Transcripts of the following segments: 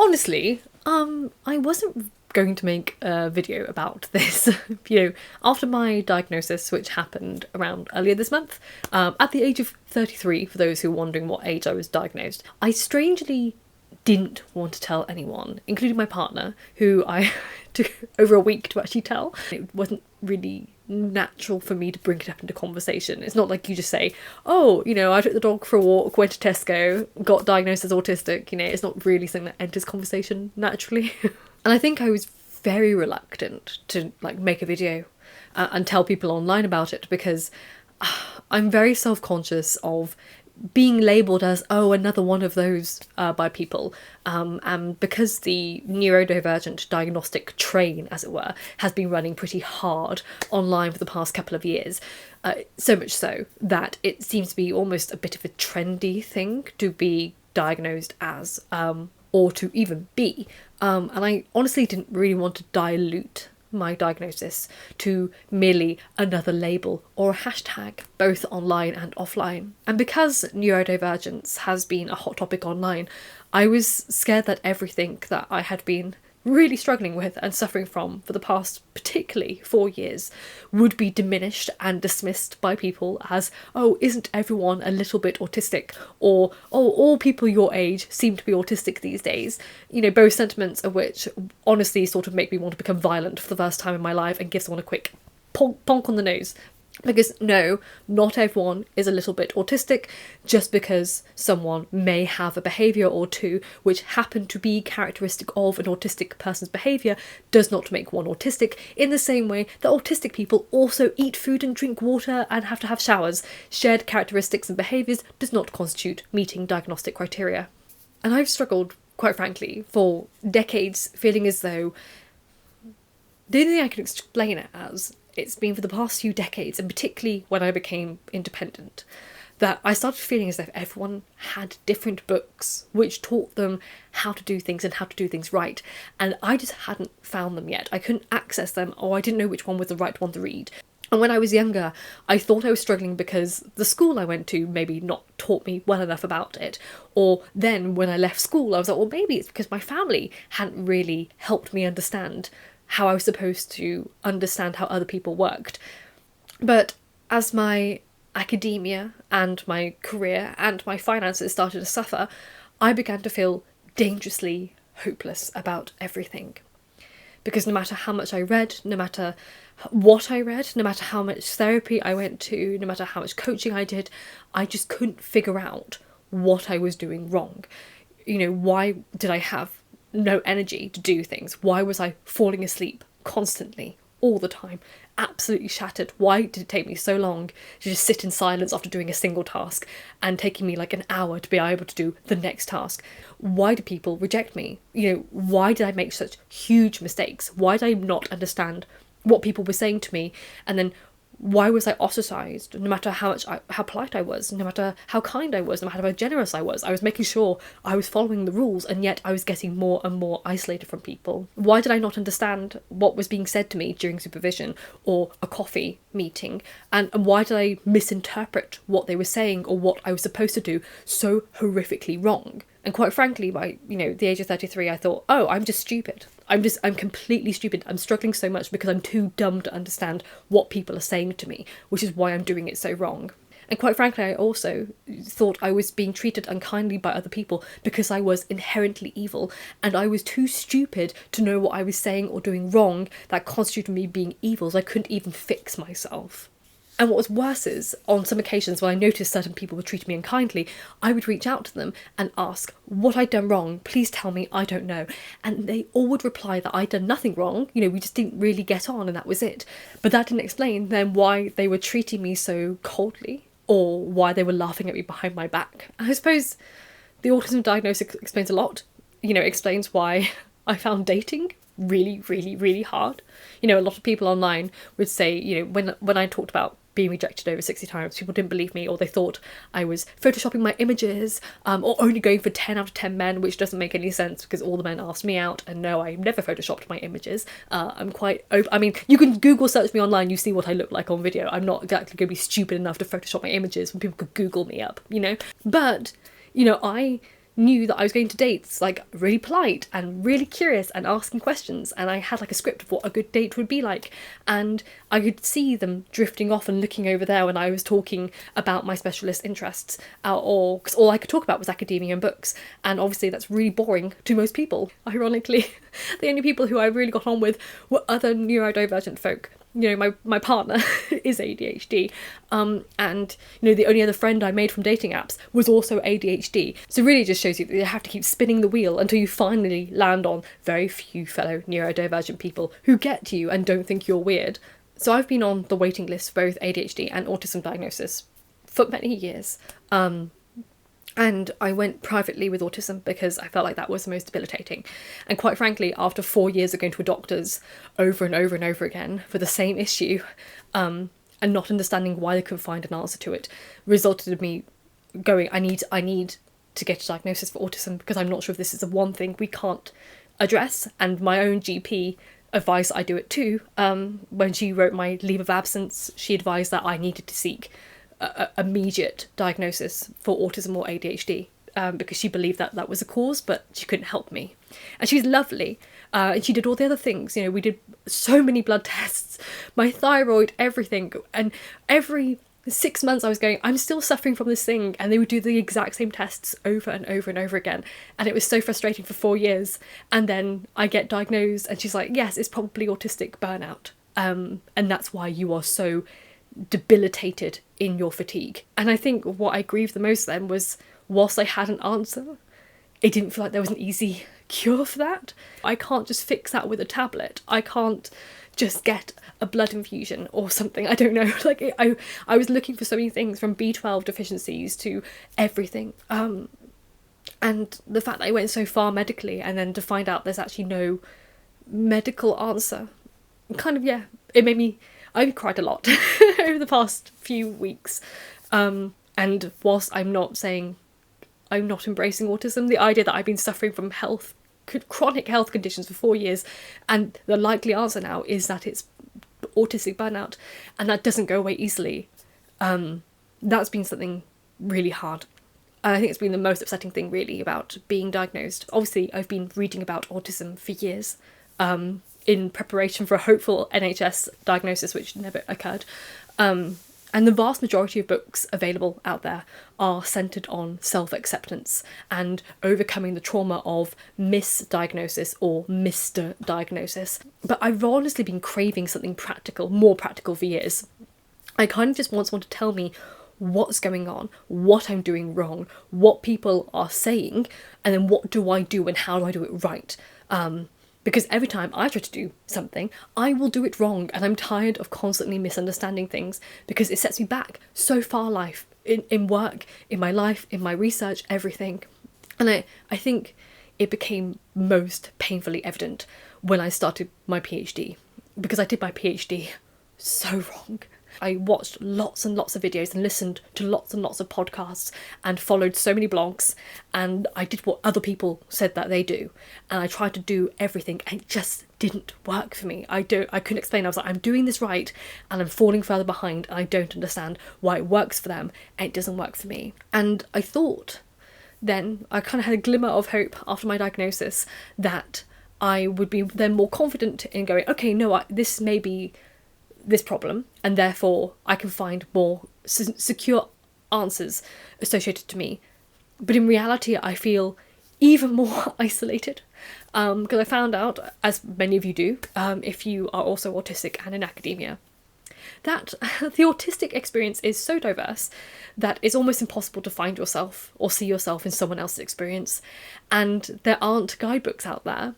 honestly, I wasn't going to make a video about this. After my diagnosis, which happened around earlier this month, at the age of 33, for those who are wondering what age I was diagnosed, I strangely didn't want to tell anyone, including my partner, who I took over a week to actually tell. It wasn't really natural for me to bring it up into conversation. It's not like you just say, oh, I took the dog for a walk, went to Tesco, got diagnosed as autistic. It's not really something that enters conversation naturally. And I think I was very reluctant to make a video and tell people online about it, because I'm very self-conscious of being labelled as, oh, another one of those by people. And because the neurodivergent diagnostic train, as it were, has been running pretty hard online for the past couple of years, so much so that it seems to be almost a bit of a trendy thing to be diagnosed as, or to even be. And I honestly didn't really want to dilute my diagnosis to merely another label or a hashtag, both online and offline. And because neurodivergence has been a hot topic online, I was scared that everything that I had been really struggling with and suffering from for the past particularly 4 years would be diminished and dismissed by people as, oh, isn't everyone a little bit autistic? Or, oh, all people your age seem to be autistic these days. Both sentiments of which honestly sort of make me want to become violent for the first time in my life and give someone a quick bonk on the nose. Because no, not everyone is a little bit autistic. Just because someone may have a behaviour or two which happen to be characteristic of an autistic person's behaviour does not make one autistic, in the same way that autistic people also eat food and drink water and have to have showers. Shared characteristics and behaviours does not constitute meeting diagnostic criteria. And I've struggled, quite frankly, for decades, feeling as though the only thing I can explain it as, it's been for the past few decades, and particularly when I became independent, that I started feeling as if everyone had different books which taught them how to do things and how to do things right, and I just hadn't found them yet. I couldn't access them, or I didn't know which one was the right one to read. And when I was younger, I thought I was struggling because the school I went to maybe not taught me well enough about it. Or then when I left school, I was like, well, maybe it's because my family hadn't really helped me understand how I was supposed to understand how other people worked. But as my academia and my career and my finances started to suffer, I began to feel dangerously hopeless about everything. Because no matter how much I read, no matter what I read, no matter how much therapy I went to, no matter how much coaching I did, I just couldn't figure out what I was doing wrong. Why did I have no energy to do things? Why was I falling asleep constantly, all the time, absolutely shattered? Why did it take me so long to just sit in silence after doing a single task and taking me like an hour to be able to do the next task? Why do people reject me? Why did I make such huge mistakes? Why did I not understand what people were saying to me? And then why was I ostracised? No matter how polite I was, no matter how kind I was, no matter how generous I was making sure I was following the rules, and yet I was getting more and more isolated from people. Why did I not understand what was being said to me during supervision or a coffee meeting? And why did I misinterpret what they were saying or what I was supposed to do so horrifically wrong? And quite frankly, by the age of 33, I thought, oh, I'm just stupid. I'm completely stupid. I'm struggling so much because I'm too dumb to understand what people are saying to me, which is why I'm doing it so wrong. And quite frankly, I also thought I was being treated unkindly by other people because I was inherently evil, and I was too stupid to know what I was saying or doing wrong that constituted me being evil, so I couldn't even fix myself. And what was worse is, on some occasions when I noticed certain people were treating me unkindly, I would reach out to them and ask what I'd done wrong. Please tell me, I don't know. And they all would reply that I'd done nothing wrong. We just didn't really get on and that was it. But that didn't explain then why they were treating me so coldly, or why they were laughing at me behind my back. I suppose the autism diagnosis explains a lot. Explains why I found dating really, really, really hard. A lot of people online would say, when I talked about being rejected over 60 times, people didn't believe me, or they thought I was photoshopping my images, or only going for 10 out of 10 men, which doesn't make any sense because all the men asked me out, and no, I never photoshopped my images. I'm quite you can Google search me online, you see what I look like on video. I'm not exactly going to be stupid enough to photoshop my images when people could Google me up, But, I knew that I was going to dates like really polite and really curious and asking questions, and I had like a script of what a good date would be like, and I could see them drifting off and looking over there when I was talking about my specialist interests, or because all I could talk about was academia and books, and obviously that's really boring to most people. Ironically, the only people who I really got on with were other neurodivergent folk. You know, my partner is ADHD, and you know, the only other friend I made from dating apps was also ADHD. So really, it just shows you that you have to keep spinning the wheel until you finally land on very few fellow neurodivergent people who get you and don't think you're weird. So I've been on the waiting list for both ADHD and autism diagnosis for many years. And I went privately with autism because I felt like that was the most debilitating. And quite frankly, after 4 years of going to a doctor's over and over and over again for the same issue, and not understanding why they couldn't find an answer to it, resulted in me going, I need to get a diagnosis for autism, because I'm not sure if this is the one thing we can't address. And my own GP advised I do it too. When she wrote my leave of absence, she advised that I needed to seek immediate diagnosis for autism or ADHD, because she believed that that was a cause, but she couldn't help me. And she's lovely, and she did all the other things. You know, we did so many blood tests, my thyroid, everything, and every 6 months I was going, I'm still suffering from this thing, and they would do the exact same tests over and over and over again, and it was so frustrating for 4 years. And then I get diagnosed and she's like, yes, it's probably autistic burnout, and that's why you are so debilitated in your fatigue. And I think what I grieved the most then was, whilst I had an answer, it didn't feel like there was an easy cure for that. I can't just fix that with a tablet. I can't just get a blood infusion or something. I don't know. Like, I was looking for so many things, from B12 deficiencies to everything. And the fact that I went so far medically, and then to find out there's actually no medical answer, kind of, yeah, it made me... I've cried a lot over the past few weeks. And whilst I'm not saying I'm not embracing autism, the idea that I've been suffering from chronic health conditions for 4 years, and the likely answer now is that it's autistic burnout, and that doesn't go away easily, that's been something really hard. And I think it's been the most upsetting thing really about being diagnosed. Obviously, I've been reading about autism for years, in preparation for a hopeful NHS diagnosis, which never occurred. And the vast majority of books available out there are centred on self-acceptance and overcoming the trauma of misdiagnosis or Mr. diagnosis. But I've honestly been craving something practical, more practical, for years. I kind of just want someone to tell me what's going on, what I'm doing wrong, what people are saying, and then what do I do and how do I do it right. Because every time I try to do something, I will do it wrong, and I'm tired of constantly misunderstanding things, because it sets me back so far in work, in my life, in my research, everything. And I think it became most painfully evident when I started my PhD, because I did my PhD so wrong. I watched lots and lots of videos and listened to lots and lots of podcasts and followed so many blogs, and I did what other people said that they do, and I tried to do everything, and it just didn't work for me. I couldn't explain. I was like, I'm doing this right and I'm falling further behind, and I don't understand why it works for them and it doesn't work for me. And I thought then, I kind of had a glimmer of hope after my diagnosis that I would be then more confident in going, okay, no, this may be this problem, and therefore I can find more secure answers associated to me. But in reality, I feel even more isolated, because I found out, as many of you do, if you are also autistic and in academia, that the autistic experience is so diverse that it's almost impossible to find yourself or see yourself in someone else's experience. And there aren't guidebooks out there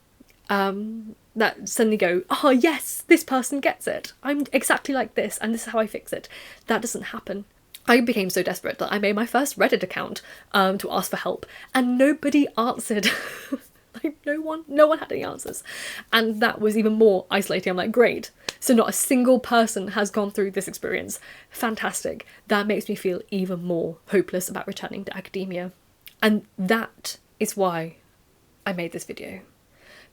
that suddenly go, oh yes, this person gets it, I'm exactly like this and this is how I fix it. That doesn't happen. I became so desperate that I made my first Reddit account to ask for help, and nobody answered. Like no one had any answers, and that was even more isolating. I'm like, great, so not a single person has gone through this experience. Fantastic. That makes me feel even more hopeless about returning to academia, and that is why I made this video.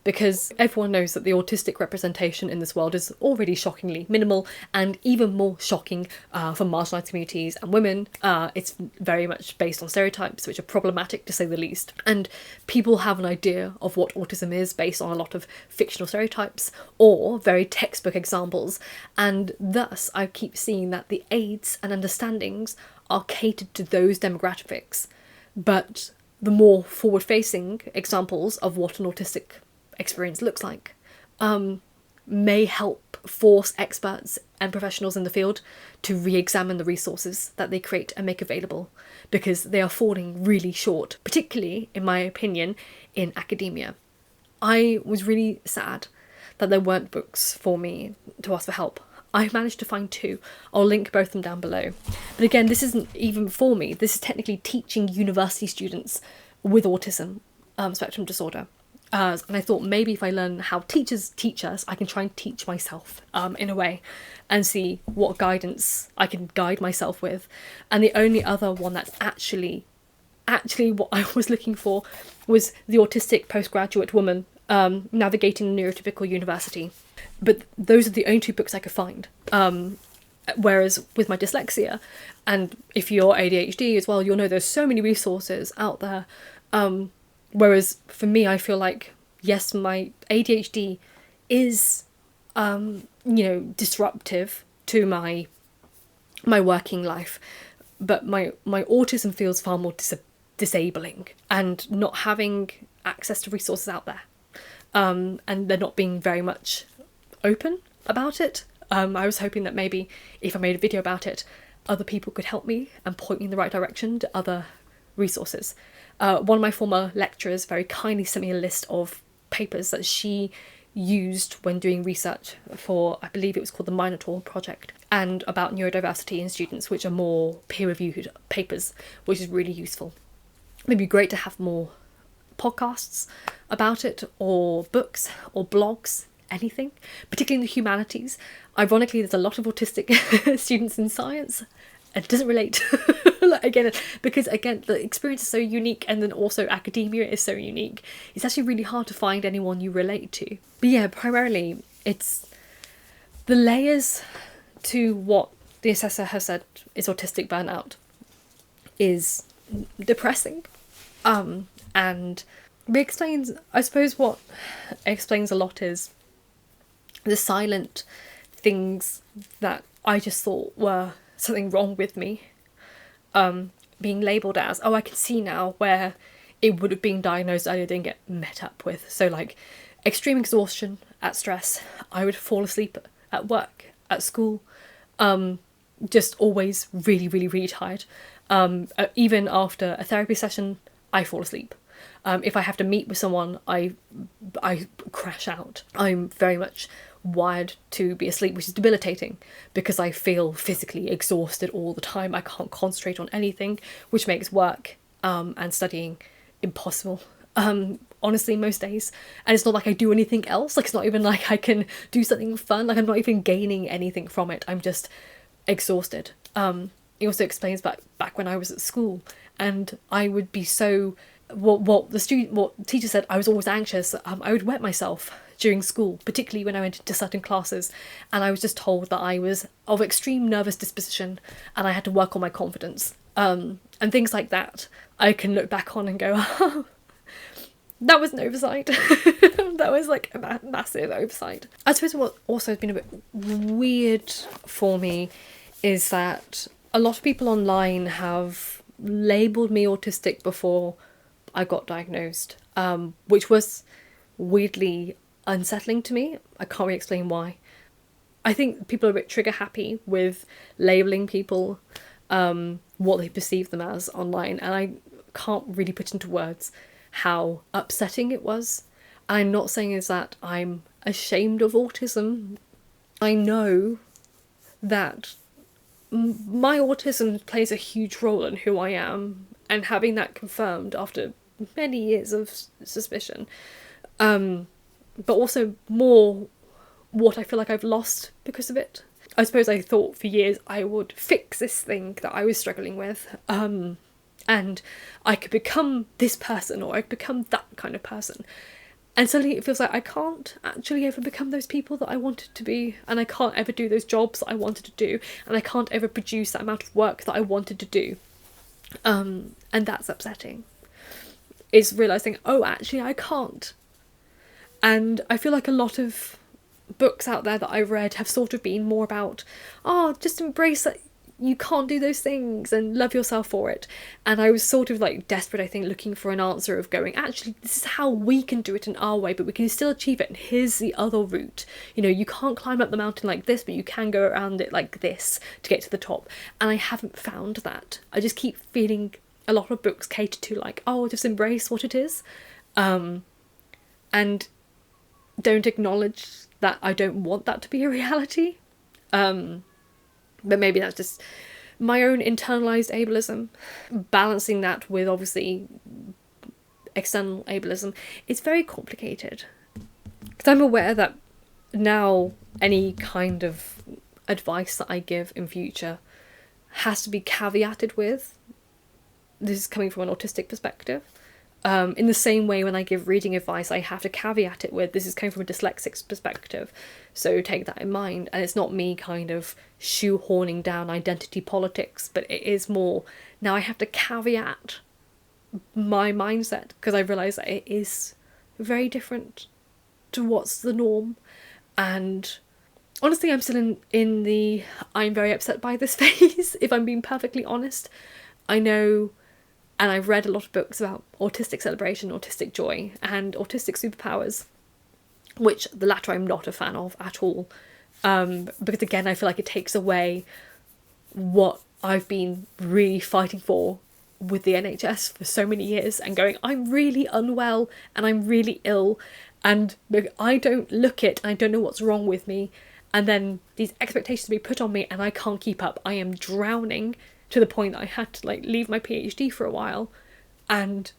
because everyone knows that the autistic representation in this world is already shockingly minimal, and even more shocking for marginalised communities and women. It's very much based on stereotypes, which are problematic to say the least. And people have an idea of what autism is based on a lot of fictional stereotypes or very textbook examples. And thus, I keep seeing that the aids and understandings are catered to those demographics. But the more forward-facing examples of what an autistic experience looks like may help force experts and professionals in the field to re-examine the resources that they create and make available, because they are falling really short, particularly, in my opinion, in academia. I was really sad that there weren't books for me to ask for help. I managed to find 2. I'll link both of them down below. But again, this isn't even for me. This is technically teaching university students with autism spectrum disorder. And I thought maybe if I learn how teachers teach us, I can try and teach myself in a way and see what guidance I can guide myself with. And the only other one that's actually what I was looking for was The Autistic Postgraduate Woman, Navigating the Neurotypical University. But those are the only 2 books I could find. Whereas with my dyslexia, and if you're ADHD as well, you'll know there's so many resources out there. Whereas for me, I feel like, yes, my ADHD is, disruptive to my working life, but my autism feels far more disabling, and not having access to resources out there, and they're not being very much open about it. I was hoping that maybe if I made a video about it, other people could help me and point me in the right direction to other resources. One of my former lecturers very kindly sent me a list of papers that she used when doing research for, I believe it was called the Minotaur Project, and about neurodiversity in students, which are more peer-reviewed papers, which is really useful. It'd be great to have more podcasts about it, or books, or blogs, anything, particularly in the humanities. Ironically, there's a lot of autistic students in science. It doesn't relate because the experience is so unique, and then also academia is so unique. It's actually really hard to find anyone you relate to. But yeah, primarily it's the layers to what the assessor has said is autistic burnout is depressing. And it explains, I suppose what explains a lot is the silent things that I just thought were something wrong with me, being labelled as, I can see now where it would have been diagnosed earlier didn't get met up with. So like extreme exhaustion at stress, I would fall asleep at work, at school, just always really, really, really tired. Even after a therapy session, I fall asleep. If I have to meet with someone, I crash out. I'm very much wired to be asleep, which is debilitating because I feel physically exhausted all the time. I can't concentrate on anything, which makes work and studying impossible. Honestly, most days. And it's not like I do anything else. Like, it's not even like I can do something fun. Like, I'm not even gaining anything from it. I'm just exhausted. It also explains back when I was at school, and I would be so... What teacher said, I was always anxious. I would wet myself during school, particularly when I went into certain classes, and I was just told that I was of extreme nervous disposition and I had to work on my confidence. And things like that, I can look back on and go, oh, that was an oversight. That was like a massive oversight. I suppose what also has been a bit weird for me is that a lot of people online have labelled me autistic before I got diagnosed, which was weirdly unsettling to me. I can't really explain why. I think people are a bit trigger happy with labelling people what they perceive them as online, and I can't really put into words how upsetting it was. I'm not saying is that I'm ashamed of autism. I know that my autism plays a huge role in who I am, and having that confirmed after many years of suspicion, but also more what I feel like I've lost because of it. I suppose I thought for years I would fix this thing that I was struggling with, and I could become this person or I could become that kind of person. And suddenly it feels like I can't actually ever become those people that I wanted to be, and I can't ever do those jobs that I wanted to do, and I can't ever produce that amount of work that I wanted to do. And that's upsetting. Is realising, oh, actually I can't. And I feel like a lot of books out there that I've read have sort of been more about, oh, just embrace that you can't do those things and love yourself for it. And I was sort of like desperate, I think, looking for an answer of going, actually, this is how we can do it in our way, but we can still achieve it. And here's the other route. You know, you can't climb up the mountain like this, but you can go around it like this to get to the top. And I haven't found that. I just keep feeling a lot of books cater to like, oh, just embrace what it is. And don't acknowledge that I don't want that to be a reality. But maybe that's just my own internalised ableism. Balancing that with obviously external ableism, it's very complicated. Because I'm aware that now any kind of advice that I give in future has to be caveated with, this is coming from an autistic perspective. In the same way when I give reading advice, I have to caveat it with, this is coming from a dyslexic's perspective, so take that in mind. And it's not me kind of shoehorning down identity politics, but it is more, now I have to caveat my mindset, because I realise that it is very different to what's the norm. And honestly, I'm still in the I'm very upset by this phase, if I'm being perfectly honest. I know, and I've read a lot of books about autistic celebration, autistic joy, and autistic superpowers, which the latter I'm not a fan of at all. Because again, I feel like it takes away what I've been really fighting for with the NHS for so many years, and going, I'm really unwell and I'm really ill, and I don't look it, and I don't know what's wrong with me, and then these expectations be put on me and I can't keep up. I am drowning, to the point that I had to like leave my PhD for a while, and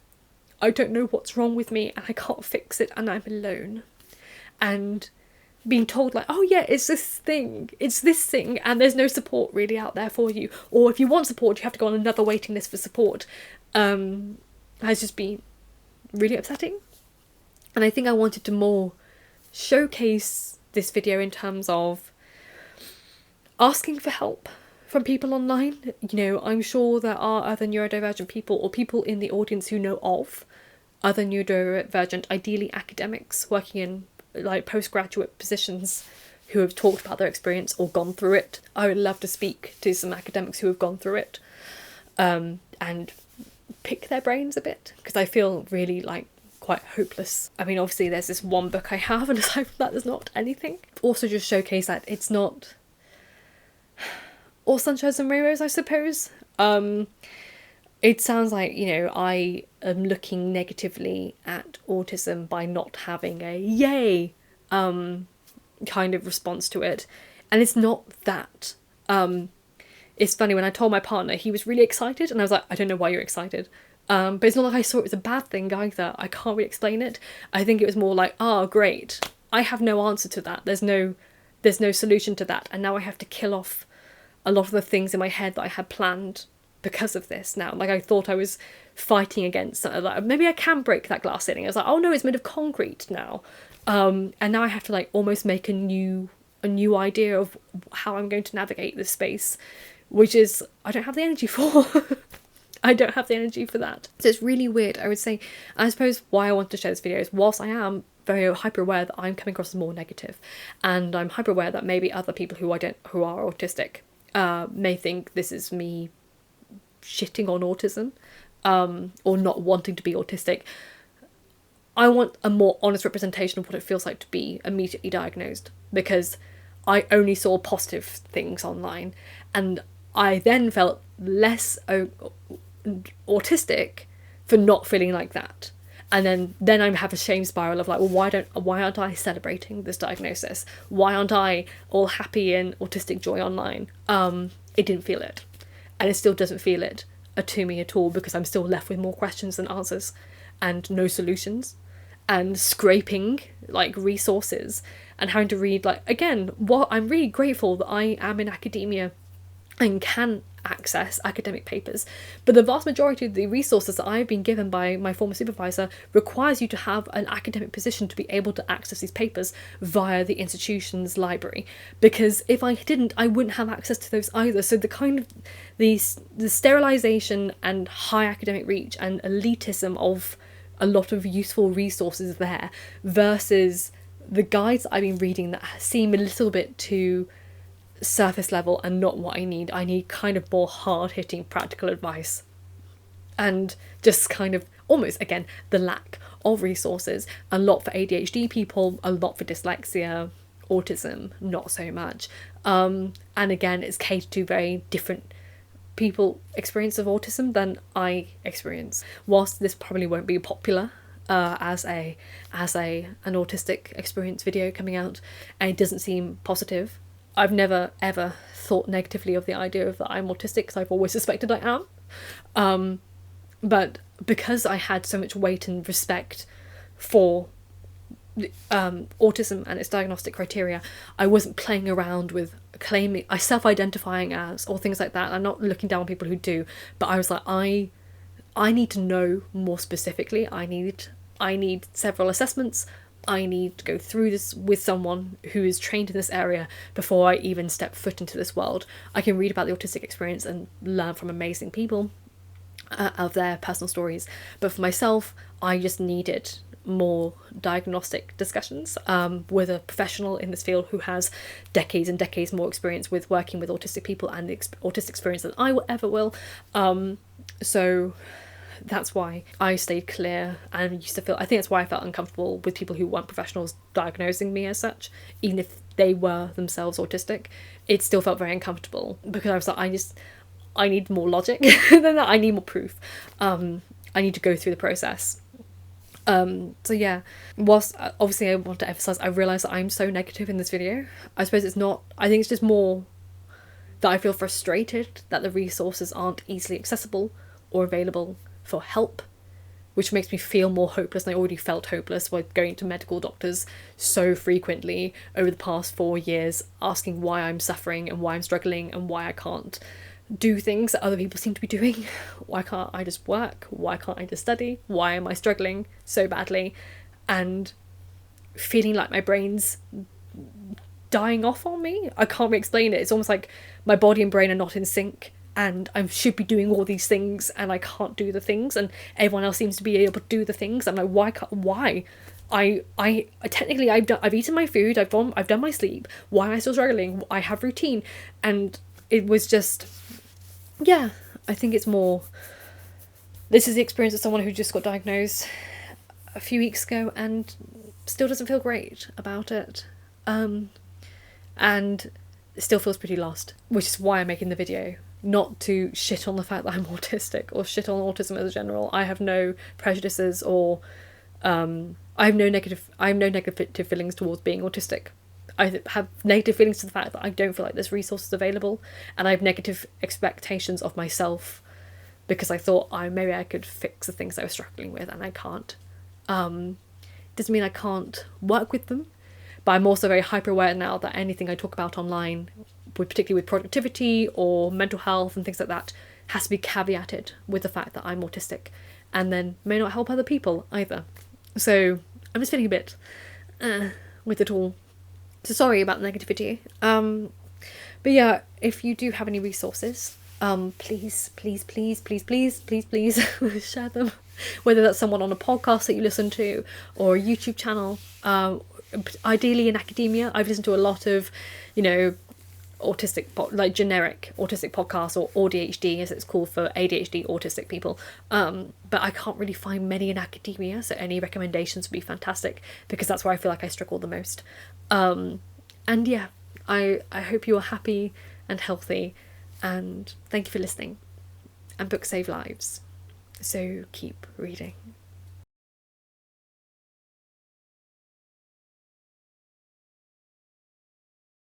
I don't know what's wrong with me and I can't fix it, and I'm alone. And being told like, oh yeah, it's this thing, and there's no support really out there for you, or if you want support you have to go on another waiting list for support, has just been really upsetting. And I think I wanted to more showcase this video in terms of asking for help from people online. You know, I'm sure there are other neurodivergent people, or people in the audience who know of other neurodivergent, ideally academics working in like postgraduate positions, who have talked about their experience or gone through it. I would love to speak to some academics who have gone through it, and pick their brains a bit, because I feel really like quite hopeless. I mean, obviously there's this one book I have, and aside from that there's not anything. Also just showcase that it's not all sunshines and rainbows, I suppose. It sounds like, you know, I am looking negatively at autism by not having a yay kind of response to it, and it's not that. It's funny, when I told my partner, he was really excited, and I was like, I don't know why you're excited. But it's not like I saw it as a bad thing either. I can't really explain it. I think it was more like, oh great, I have no answer to that. There's no solution to that, and now I have to kill off a lot of the things in my head that I had planned because of this now. Like, I thought I was fighting against something, like maybe I can break that glass ceiling. I was like, oh no, it's made of concrete now. And now I have to like almost make a new idea of how I'm going to navigate this space, which is, I don't have the energy for. I don't have the energy for that. So it's really weird, I would say. I suppose why I want to share this video is, whilst I am very hyper aware that I'm coming across as more negative, and I'm hyper aware that maybe other people who are autistic may think this is me shitting on autism, or not wanting to be autistic. I want a more honest representation of what it feels like to be immediately diagnosed, because I only saw positive things online, and I then felt less autistic for not feeling like that. And then I have a shame spiral of like, well, why aren't I celebrating this diagnosis? Why aren't I all happy and autistic joy online? It didn't feel it, and it still doesn't feel it to me at all, because I'm still left with more questions than answers, and no solutions, and scraping like resources, and having to read like, again, what I'm really grateful that I am in academia and can access academic papers, but the vast majority of the resources that I've been given by my former supervisor requires you to have an academic position to be able to access these papers via the institution's library, because if I didn't, I wouldn't have access to those either. So the kind of the sterilisation and high academic reach and elitism of a lot of useful resources there versus the guides I've been reading that seem a little bit too surface level and not what I need. I need kind of more hard-hitting practical advice, and just kind of almost, again, the lack of resources. A lot for ADHD people, a lot for dyslexia, autism, not so much. And again, it's catered to very different people experience of autism than I experience. Whilst this probably won't be popular as an autistic experience video coming out, and it doesn't seem positive, I've never ever thought negatively of the idea of that I'm autistic, because I've always suspected I am. But because I had so much weight and respect for autism and its diagnostic criteria, I wasn't playing around with self-identifying as or things like that. I'm not looking down on people who do, but I was like, I need to know more specifically. I need several assessments. I need to go through this with someone who is trained in this area before I even step foot into this world. I can read about the autistic experience and learn from amazing people of their personal stories, but for myself, I just needed more diagnostic discussions with a professional in this field who has decades and decades more experience with working with autistic people and the autistic experience than I ever will. So that's why I stayed clear, and used to feel, I think that's why I felt uncomfortable with people who weren't professionals diagnosing me as such, even if they were themselves autistic. It still felt very uncomfortable, because I was like, I need more logic than that. I need more proof. I need to go through the process. So yeah, whilst obviously I want to emphasize, I realize that I'm so negative in this video. I suppose it's not, I think it's just more that I feel frustrated that the resources aren't easily accessible or available for help, which makes me feel more hopeless. And I already felt hopeless by going to medical doctors so frequently over the past 4 years, asking why I'm suffering and why I'm struggling and why I can't do things that other people seem to be doing. Why can't I just work? Why can't I just study? Why am I struggling so badly? And feeling like my brain's dying off on me. I can't really explain it. It's almost like my body and brain are not in sync, and I should be doing all these things and I can't do the things, and everyone else seems to be able to do the things. I'm like, why? I technically I've eaten my food, I've done my sleep. Why am I still struggling? I have routine. And it was just, yeah, I think it's more, this is the experience of someone who just got diagnosed a few weeks ago and still doesn't feel great about it, and still feels pretty lost, which is why I'm making the video. Not to shit on the fact that I'm autistic or shit on autism as a general. I have no prejudices or I have no negative feelings towards being autistic. I have negative feelings to the fact that I don't feel like there's resources available, and I have negative expectations of myself because I thought maybe I could fix the things I was struggling with, and I can't. Doesn't mean I can't work with them, but I'm also very hyper aware now that anything I talk about online, particularly with productivity or mental health and things like that, has to be caveated with the fact that I'm autistic, and then may not help other people either. So I'm just feeling a bit with it all. So sorry about the negativity. But yeah, if you do have any resources, please share them. Whether that's someone on a podcast that you listen to or a YouTube channel. Ideally in academia. I've listened to a lot of, autistic, like generic autistic podcasts, or ADHD as it's called for ADHD autistic people. But I can't really find many in academia, so any recommendations would be fantastic, because that's where I feel like I struggle the most. And yeah, I hope you are happy and healthy, and thank you for listening. And books save lives, so keep reading.